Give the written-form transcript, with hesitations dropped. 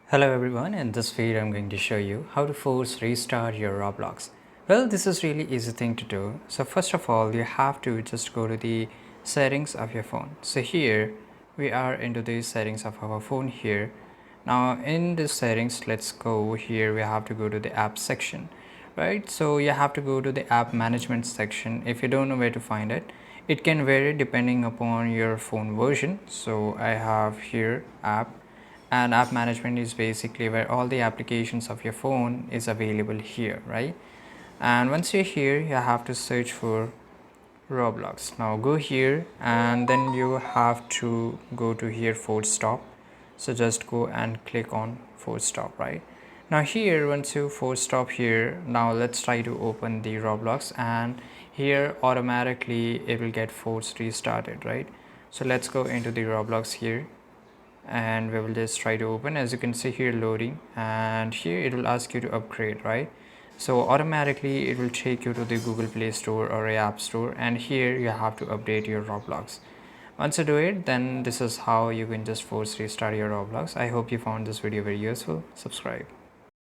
Hello everyone, in this video I'm going to show you how to force restart your Roblox. Well, this is really easy thing to do. So first of all, you have to just go to the settings of your phone. So here we are into the settings of our phone here. Now in the settings, let's go here. We have to go to the app section, right? So you have to go to the app management section. If you don't know where to find it, it can vary depending upon your phone version. So I have here app, and app management is basically where all the applications of your phone is available here, right? And once you're here, you have to search for Roblox. Now go here and then you have to go to here force stop. So just go and click on force stop, right? Now here, once you force stop here, now let's try to open the Roblox, and here automatically it will get force restarted, right? So let's go into the Roblox here and we will just try to open. As you can see here, loading, and here it will ask you to upgrade, right? So automatically it will take you to the Google Play Store or a App Store, and here you have to update your Roblox. Once you do it, then this is how you can just force restart your Roblox. I hope you found this video very useful. Subscribe.